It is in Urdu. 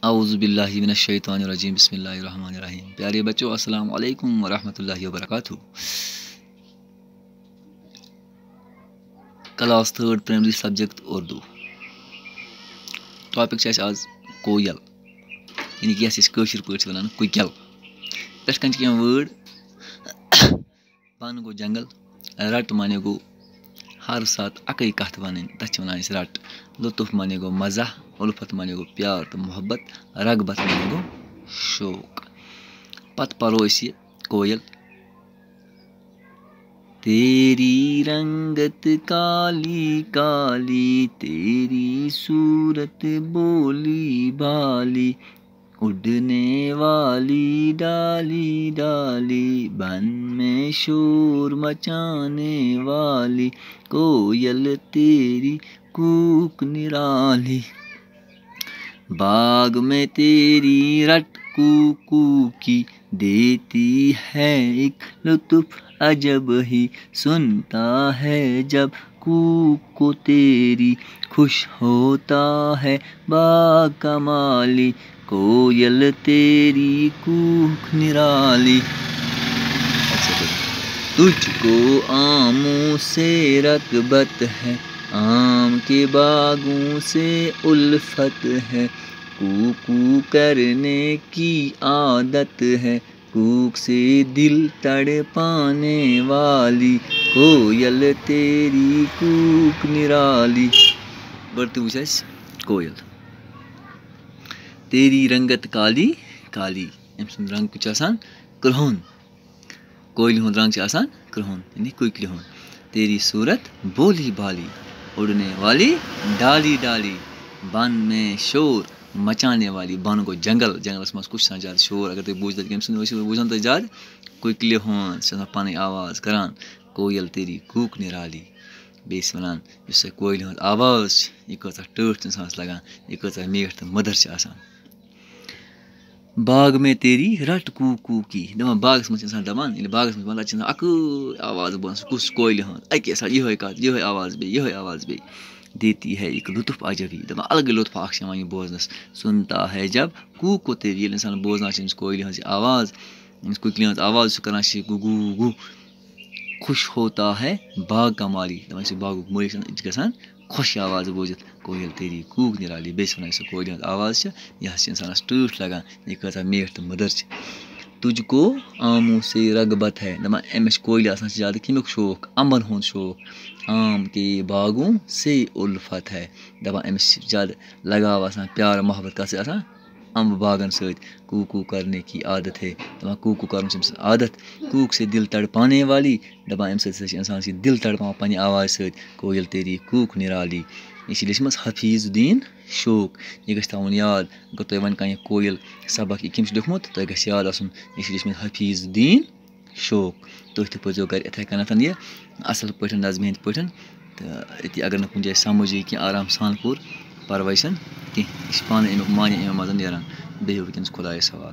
اعوذ باللہ من الشیطان الرجیم بسم اللہ الرحمن الرحیم۔ پیارے بچوں السلام علیکم ورحمۃ اللہ وبرکاتہ۔ Class 3 primary subject Urdu. Topic آز کویل، یعنی کہ یس کٲشِر پٲٹھۍ وَنان کُکٮ۪ل۔ پٮ۪ٹھ کَنہِ چھِ کینٛہہ وٲڈ۔ بَن گوٚو جنگل، رٹ معنی گوٚو ہر ساتہٕ اَکٕے کَتھ وَنٕنۍ، تَتھ چھِ وَنان أسۍ رٹ۔ لطف معنی گوٚو مزاح، الفت معنی گوٚو پیار تہٕ محبت، رغبت معنی گوٚو شوق۔ پتہٕ پَرو أسۍ یہِ کویل۔ تیری رنگت کالی کالی، تیری صورت بولی بالی، اڑنے والی ڈالی ڈالی، بن میں شور مچانے والی، کویل تیری کوک نرالی، باغ میں تیری رٹ کو کو کی، دیتی ہے ایک لطف عجب ہی، سنتا ہے جب کوک کو تیری، خوش ہوتا ہے باغ کا مالی، کویل تیری کوک نرالی۔ تجھ کو آموں سے رغبت ہے، آم کے باغوں سے الفت ہے، کوکو کرنے کی عادت ہے، کوک سے دل تڑپانے والی، کویل تیری کوک نرالی۔ گۄڈٕ وٕچھ اَسہِ کویل۔ تیری رنگت کالی کالی، أمۍ سُنٛد رنٛگ کیُتھ چھُ آسان؟ کرٛہُن۔ کویلہِ ہُنٛد رنٛگ چھُ آسان کرٛہُن، یعنی کُکِلہِ ہُنٛد۔ تیری صورت بولی بالی، اڑنے والی ڈالی ڈالی، بن میں شور مچانے والی۔ بن گوٚو جنگل، جنگلس منٛز کُس چھُ آسان زیادٕ شور؟ اگر تُہۍ بوٗزِو کٔمۍ سُنٛد ٲسِو بوزان تُہۍ زیادٕ؟ کُکِلہِ ہُنٛد، سُہ چھُ آسان پنٕنۍ آواز کران، کویل تیری کوک نرالی۔ بیٚیہِ ٲسۍ وَنان یُس سۄ کویلہِ ہٕنٛز آواز چھِ، یہِ کۭژاہ ٹٲٹھ چھِ اِنسانس لگان، یہِ کۭژاہ میٖٹھ تہٕ مٔدٕر چھِ آسان۔ باغ میں تیری رٹ کو کو کی، دَپان باغس منٛز چھِ اِنسان دَپان، ییٚلہِ باغس منٛز وَنان چھِ اِنسان اَکٕے آواز بوزان، سُہ کُس کویلہِ ہٕنٛز، اَکے ساتہٕ یِہوے کَتھ، یِہوے آواز بیٚیہِ، یِہوے آواز بیٚیہِ، دیتی ہے ایک لطف عجب ہی، دَپان الگٕے لطف اکھ چھِ یِوان یہِ بوزنَس، سُنتا ہے جب کوک کو تیری، ییٚلہِ اِنسان بوزان چھِ أمِس کویلہِ ہٕنٛز یہِ آواز، أمِس کُکِلہِ ہٕنٛز آواز چھُ کران چھِ گوٗ گوٗ گوٗ، خوش ہوتا ہے باغ کا مالی، دَپان یُس یہِ باغُک مٲلِک چھُ یہِ چھُ گژھان خۄش یہِ آواز بوٗزِتھ، کویل تیری کوک نرالی۔ بیٚیہِ چھِ وَنان یُس سۄ کویلہِ ہٕنٛز آواز چھِ، یہِ حظ چھِ اِنسانَس ٹٲٹھ لگان، یہِ کۭژاہ میٖٹھ تہٕ مٔدٕر چھِ۔ تُجھ کو آموں سے رغبت ہے، دَپان أمِس چھِ کویلہِ آسان زیادٕ کَمیُک شوق؟ اَمبَن ہُنٛد شوق۔ آم کے باغوں سے الفت ہے، دَپان أمِس چھِ زیادٕ لگاو آسان، پیار محبت کَتھ سۭتۍ آسان؟ اَمبہٕ باغن سۭتۍ۔ کوکو کرنے کی عادت ہے، دَپان کوکو کَرُن چھِ أمِس عادت، کوک سے دل تڑپانے والی، دَپان اَمہِ سۭتۍ ہسا چھِ اِنسانَس یہِ دِل تڑپاوان پنٛنہِ آوازِ سۭتۍ، کویل تیری کوک نرالی۔ یہِ چھِ لیٚچھمٕژ حفیظ الدیٖن شوق۔ یہِ گژھِ تھاوُن یاد، اگر تۄہہِ وۄنۍ کانٛہہ یہِ کویل سبق یہِ کٔمۍ چھُ لیوٚکھمُت، تۄہہِ گژھِ یاد آسُن یہِ چھِ لیٚچھمٕژ حفیظ الدیٖن شوق۔ تُہۍ تہِ پٔرۍزیو گرِ یِتھَے کٔنٮ۪تھ یہِ اَصٕل پٲٹھۍ نظمہِ ہِنٛدۍ پٲٹھۍ، تہٕ أتی اگر نہٕ کُنہِ جایہِ سَمٕجھ یی کینٛہہ آرام سان پوٚر، پَرواے چھَنہٕ کینٛہہ، یہِ چھِ پانَے اَمیُک معنے اَمہِ منٛز نیران۔ بیٚہِو وٕنۍکٮ۪نَس خۄدایَس حوالہٕ۔